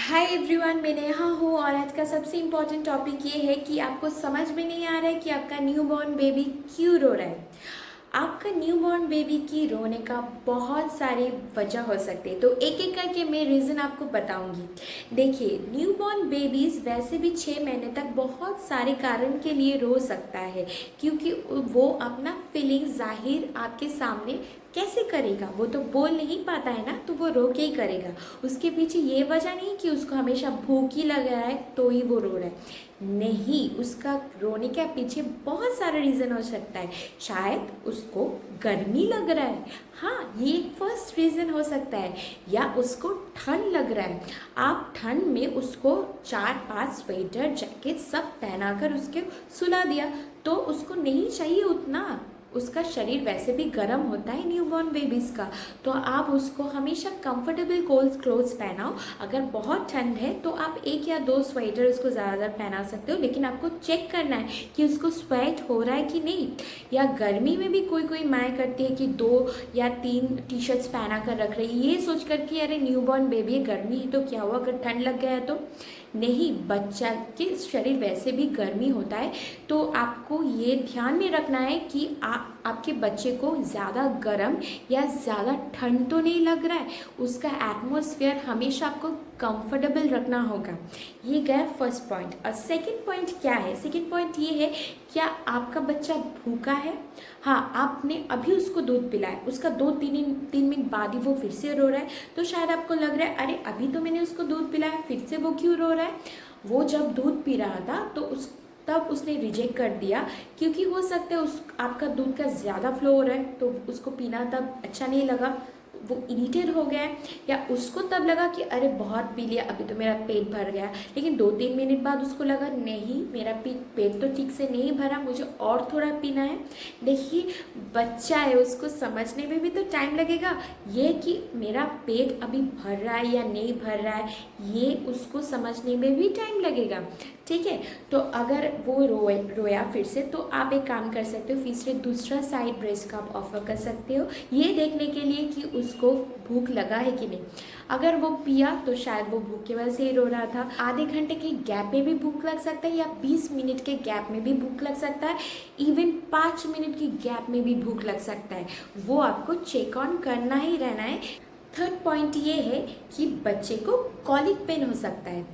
Hi everyone, मैं नेहा हूँ और आज का सबसे इम्पॉर्टेंट टॉपिक ये है कि आपको समझ में नहीं आ रहा है कि आपका न्यूबॉर्न बेबी क्यों रो रहा है। आपका न्यूबॉर्न बेबी की रोने का बहुत सारी वजह हो सकते हैं, तो एक एक करके मैं रीज़न आपको बताऊंगी। देखिए, न्यूबॉर्न बेबीज़ वैसे भी 6 महीने तक बहुत सारे कारण के लिए रो सकता है, क्योंकि वो अपना फीलिंग जाहिर आपके सामने कैसे करेगा। वो तो बोल नहीं पाता है ना, तो वो रो के ही करेगा। उसके पीछे ये वजह नहीं कि उसको हमेशा भूख ही लग रहा है तो ही वो रो रहा है। नहीं, उसका रोने के पीछे बहुत सारा रीज़न हो सकता है। शायद उसको गर्मी लग रहा है, हाँ ये फर्स्ट रीज़न हो सकता है। या उसको ठंड लग रहा है। आप ठंड में उसको 4-5 स्वेटर जैकेट सब पहनाकर उसके सुला दिया, तो उसको नहीं चाहिए उतना। उसका शरीर वैसे भी गर्म होता है न्यूबॉर्न बेबीज़ का, तो आप उसको हमेशा कंफर्टेबल कोल्ड क्लोथ्स पहनाओ। अगर बहुत ठंड है तो आप 1 या 2 स्वेटर उसको ज़्यादातर पहना सकते हो, लेकिन आपको चेक करना है कि उसको स्वेट हो रहा है कि नहीं। या गर्मी में भी कोई कोई माएँ करती है कि 2 या 3 टी शर्ट्स पहना कर रख रही है, ये सोच कर कि अरे न्यूबॉर्न बेबी है, गर्मी है तो क्या हुआ, अगर ठंड लग गया है तो। नहीं, बच्चा के शरीर वैसे भी गर्मी होता है, तो आपको ये ध्यान में रखना है कि आपके बच्चे को ज़्यादा गर्म या ज़्यादा ठंड तो नहीं लग रहा है। उसका एटमॉस्फेयर हमेशा आपको कंफर्टेबल रखना होगा। ये गया फर्स्ट पॉइंट। और सेकंड पॉइंट क्या है? सेकंड पॉइंट ये है, क्या आपका बच्चा भूखा है? हाँ, आपने अभी उसको दूध पिलाया, उसका 2-3 मिनट बाद ही वो फिर से रो रहा है, तो शायद आपको लग रहा है अरे अभी तो मैंने उसको दूध पिलाया, फिर से वो क्यों रो रहा है। वो जब दूध पी रहा था तो तब उसने रिजेक्ट कर दिया, क्योंकि हो सकता है उस आपका दूध का ज़्यादा फ्लो हो रहा है तो उसको पीना तब अच्छा नहीं लगा, वो इरिटेट हो गया है। या उसको तब लगा कि अरे बहुत पी लिया, अभी तो मेरा पेट भर गया, लेकिन 2-3 मिनट बाद उसको लगा नहीं, मेरा पेट तो ठीक से नहीं भरा, मुझे और थोड़ा पीना है। देखिए, बच्चा है, उसको समझने में भी तो टाइम लगेगा। ये कि मेरा पेट अभी भर रहा है या नहीं भर रहा है, ये उसको समझने में भी टाइम लगेगा। ठीक है, तो अगर वो रोया फिर से, तो आप एक काम कर सकते हो, फिर से दूसरा साइड ब्रेस्ट का आप ऑफर कर सकते हो, ये देखने के लिए कि उसको भूख लगा है कि नहीं। अगर वो पिया तो शायद वो भूख की वजह से ही रो रहा था। आधे घंटे के गैप में भी भूख लग सकता है, या 20 मिनट के गैप में भी भूख लग सकता है, इवन 5 मिनट की गैप में भी भूख लग सकता है। वो आपको चेक ऑन करना ही रहना है। थर्ड पॉइंट ये है कि बच्चे को कॉलिक पेन हो सकता है।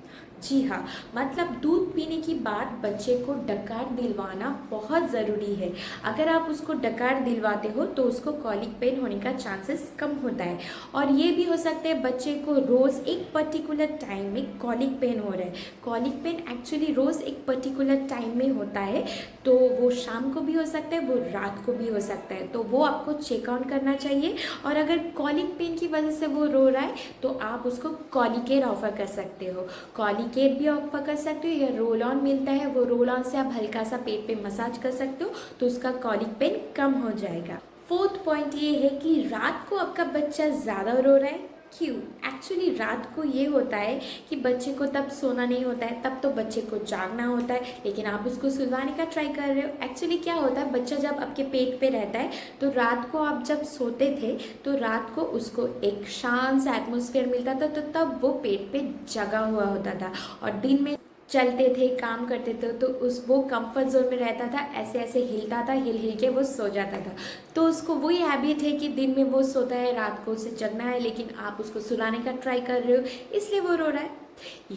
जी हाँ, मतलब दूध पीने के बाद बच्चे को डकार दिलवाना बहुत ज़रूरी है। अगर आप उसको डकार दिलवाते हो तो उसको कॉलिक पेन होने का चांसेस कम होता है। और ये भी हो सकता है बच्चे को रोज़ एक पर्टिकुलर टाइम में कॉलिक पेन हो रहा है। कॉलिक पेन एक्चुअली रोज़ एक पर्टिकुलर टाइम में होता है, तो वो शाम को भी हो सकता है, वो रात को भी हो सकता है, तो वो आपको चेक आउट करना चाहिए। और अगर कॉलिक पेन की वजह से वो रो रहा है तो आप उसको कॉलिकेयर ऑफर कर सकते हो। कॉलिकेयर भी ऑफर कर सकते हो, या रोल ऑन मिलता है, वो रोल ऑन से आप हल्का सा पेट पे मसाज कर सकते हो, तो उसका कॉलिक पेन कम हो जाएगा। फोर्थ पॉइंट ये है कि रात को आपका बच्चा ज़्यादा रो रहा है, क्यों? एक्चुअली रात को ये होता है कि बच्चे को तब सोना नहीं होता है, तब तो बच्चे को जागना होता है, लेकिन आप उसको सुलाने का ट्राई कर रहे हो। एक्चुअली क्या होता है, बच्चा जब आपके पेट पे रहता है तो रात को आप जब सोते थे तो रात को उसको एक शांत सा एटमॉस्फेयर मिलता था, तो तब वो पेट पे जगा हुआ होता था, और दिन में चलते थे, काम करते थे, तो वो कंफर्ट जोन में रहता था, ऐसे ऐसे हिलता था, हिल हिल के वो सो जाता था। तो उसको वही हैबिट है कि दिन में वो सोता है, रात को उसे जगना है, लेकिन आप उसको सुलाने का ट्राई कर रहे हो, इसलिए वो रो रहा है।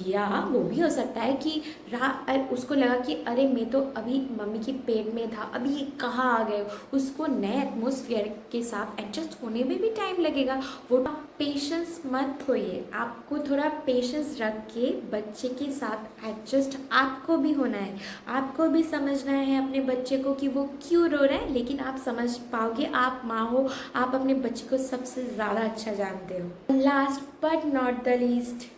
या वो भी हो सकता है कि उसको लगा कि अरे मैं तो अभी मम्मी के पेट में था, अभी ये कहाँ आ गए। उसको नए एटमॉस्फेयर के साथ एडजस्ट होने में भी टाइम लगेगा। वो पेशेंस मत होइए, आपको थोड़ा पेशेंस रख के बच्चे के साथ एडजस्ट आपको भी होना है। आपको भी समझना है अपने बच्चे को कि वो क्यों रो रहा है, लेकिन आप समझ पाओगे, आप माँ हो, आप अपने बच्चे को सबसे ज़्यादा अच्छा जानते हो। Last but not the least,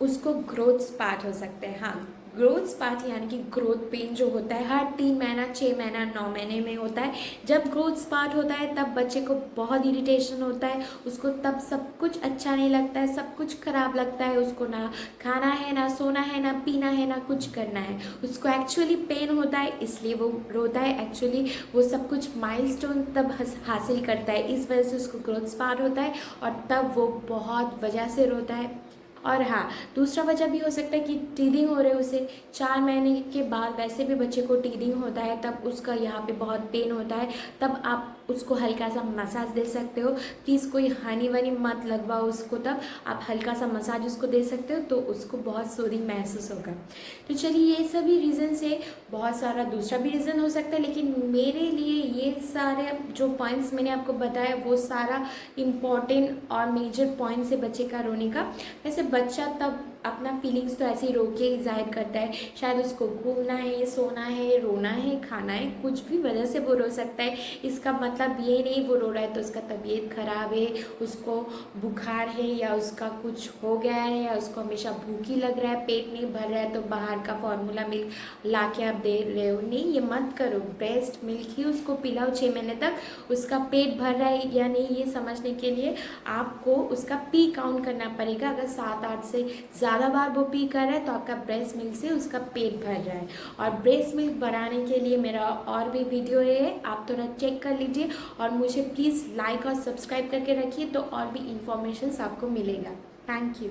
उसको ग्रोथ स्पार्ट हो सकते हैं। हाँ, ग्रोथ स्पार्ट यानी कि ग्रोथ पेन जो होता है हर 3 महीना, 6 महीना, 9 महीने में होता है। जब ग्रोथ स्पार्ट होता है तब बच्चे को बहुत इरिटेशन होता है, उसको तब सब कुछ अच्छा नहीं लगता है, सब कुछ खराब लगता है। उसको ना खाना है, ना सोना है, ना पीना है, ना कुछ करना है। उसको एक्चुअली पेन होता है, इसलिए वो रोता है। एक्चुअली वो सब कुछ माइलस्टोन तब हासिल करता है, इस वजह से उसको ग्रोथ स्पार्ट होता है, और तब वो बहुत वजह से रोता है। और हाँ, दूसरा वजह भी हो सकता है कि टीदिंग हो रहे हो उसे 4 महीने के बाद, वैसे भी बच्चे को टीदिंग होता है, तब उसका यहाँ पे बहुत पेन होता है, तब आप उसको हल्का सा मसाज दे सकते हो। प्लीज़ कोई हनी वनी मत लगवाओ उसको, तब आप हल्का सा मसाज उसको दे सकते हो, तो उसको बहुत सूदिंग महसूस होगा। तो चलिए, ये सभी रीज़न से बहुत सारा दूसरा भी रीज़न हो सकता है, लेकिन मेरे लिए ये सारे जो पॉइंट्स मैंने आपको बताया वो सारा इम्पॉर्टेंट और मेजर पॉइंट्स है बच्चे का रोने का। वैसे बच्चा तब अपना फीलिंग्स तो ऐसे ही रो के ही जाहिर करता है, शायद उसको घूमना है, सोना है, रोना है, खाना है, कुछ भी वजह से वो रो सकता है। इसका मतलब ये नहीं वो रो रहा है तो उसका तबीयत खराब है, उसको बुखार है, या उसका कुछ हो गया है, या उसको हमेशा भूख ही लग रहा है, पेट नहीं भर रहा है तो बाहर का फॉर्मूला मिल्क ला के आप दे रहे हो। नहीं, ये मत करो। ब्रेस्ट मिल्क ही उसको पिलाओ 6 महीने तक। उसका पेट भर रहा है या नहीं ये समझने के लिए आपको उसका पी काउंट करना पड़ेगा। अगर 7-8 से ज़्यादा बार वो पी कर रहा है तो आपका ब्रेस्ट मिल्क से उसका पेट भर रहा है। और ब्रेस्ट मिल्क बढ़ाने के लिए मेरा और भी वीडियो है, आप थोड़ा चेक कर लीजिए, और मुझे प्लीज़ लाइक और सब्सक्राइब करके रखिए, तो और भी इंफॉर्मेशन आपको मिलेगा। Thank you.